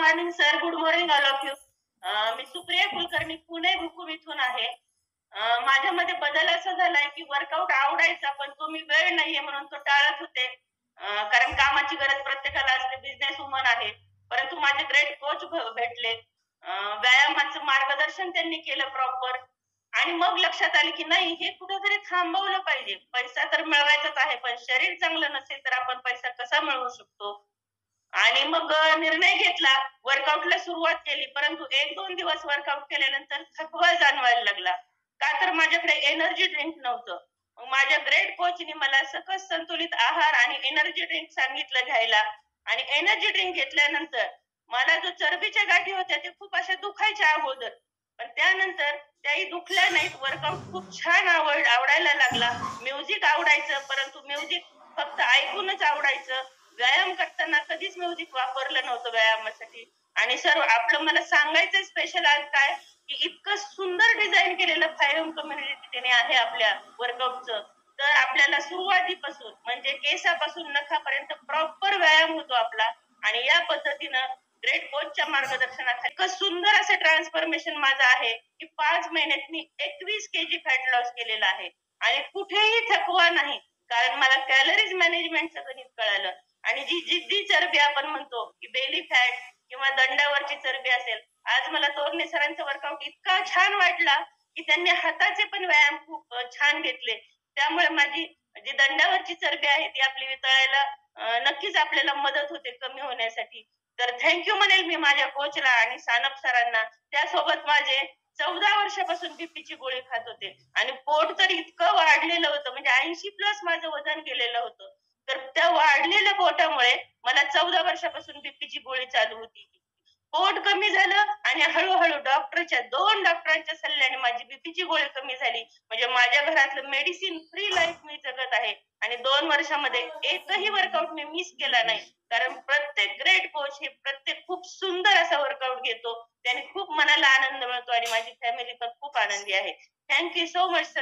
Morning sir. Good morning all of you. मी सुप्रिया कुलकर्णी पुणे भूकूम इथून आहे. माझ्यामध्ये बदल असा झालाय की वर्कआउट आवडायचा पण तो मी वेळ नाहीये म्हणून तो टाळत होते. कारण कामाची गरज प्रत्येकाला असते, बिझनेस वुमन आहे. परंतु माझे ग्रेट कोच भेटले. व्यायामाचं मार्गदर्शन त्यांनी केलं प्रॉपर. आणि मग लक्षात आले की नाही, हे कुठेतरी थांबवलं पाहिजे. पैसा तर मिळवायचाच आहे पण शरीर चांगलं नसेल तर आपण पैसा कसा मिळवू शकतो. आणि मग निर्णय घेतला, वर्कआउटला सुरुवात केली. परंतु 1-2 दिवस वर्कआउट केल्यानंतर थकवा जाणवायला लागला. का तर माझ्याकडे एनर्जी ड्रिंक नव्हतं. मग माझ्या ग्रेट कोचनी मला सकस संतुलित आहार आणि एनर्जी ड्रिंक सांगितलं घ्यायला. आणि एनर्जी ड्रिंक घेतल्यानंतर मला जो चरबीच्या गाठी होत्या ते खूप अशा दुखायच्या अगोदर. पण त्यानंतर त्याही दुखल्या नाहीत. वर्कआउट खूप छान आवडायला लागला. म्युझिक आवडायचं, परंतु म्युझिक फक्त ऐकूनच आवडायचं. व्यायाम करताना कधीच म्युझिक वापरलं नव्हतं व्यायामासाठी. आणि सर, आपलं मला सांगायचं स्पेशल आज काय, की इतकं सुंदर डिझाईन केलेलं फायम कम्युनिटी त्याने आहे आपल्या वर्कआउटचं. तर आपल्याला सुरुवातीपासून म्हणजे केसापासून नखापर्यंत प्रॉपर व्यायाम होतो आपला. आणि या पद्धतीनं ग्रेट कोचच्या मार्गदर्शनाखाली इतकं सुंदर असं ट्रान्सफॉर्मेशन माझं आहे की 5 महिन्यात मी 21 केजी फॅट लॉस केलेला आहे. आणि कुठेही थकवा नाही, कारण मला कॅलरीज मॅनेजमेंटचं गणित कळालं. आणि जी जिद्दी चरबी आपण म्हणतो की बेली फॅट किंवा दंडावरची चरबी असेल, आज मला तोरणे सरांचा वर्कआउट इतका छान वाटला की त्यांनी हाताचे पण व्यायाम खूप छान घेतले. त्यामुळे माझी जी दंडावरची चरबी आहे ती आपली वितळायला नक्कीच आपल्याला मदत होते कमी होण्यासाठी. तर थँक्यू म्हणेल मी माझ्या कोचला आणि सानप सरांना. त्यासोबत माझे 14 वर्षापासून बीपीची गोळी खात होते आणि पोट तर इतकं वाढलेलं होतं, म्हणजे 80 प्लस माझं वजन गेलेलं होतं. तर त्या वाढलेल्या पोटामुळे मला 14 वर्षापासून बीपीची गोळी चालू होती. पोट कमी झालं आणि हळूहळू 2 डॉक्टरांच्या सल्ल्याने माझी बीपीची गोळी कमी झाली. म्हणजे माझ्या घरातलं मेडिसिन फ्री लाईफ मी जगत आहे. आणि 2 वर्षामध्ये एकही वर्कआउट मी मिस केला नाही. कारण प्रत्येक ग्रेट कोच हे प्रत्येक खूप सुंदर असा वर्कआउट घेतो. त्याने खूप मनाला आनंद मिळतो आणि माझी फॅमिली पण खूप आनंदी आहे. Thank you so much sir.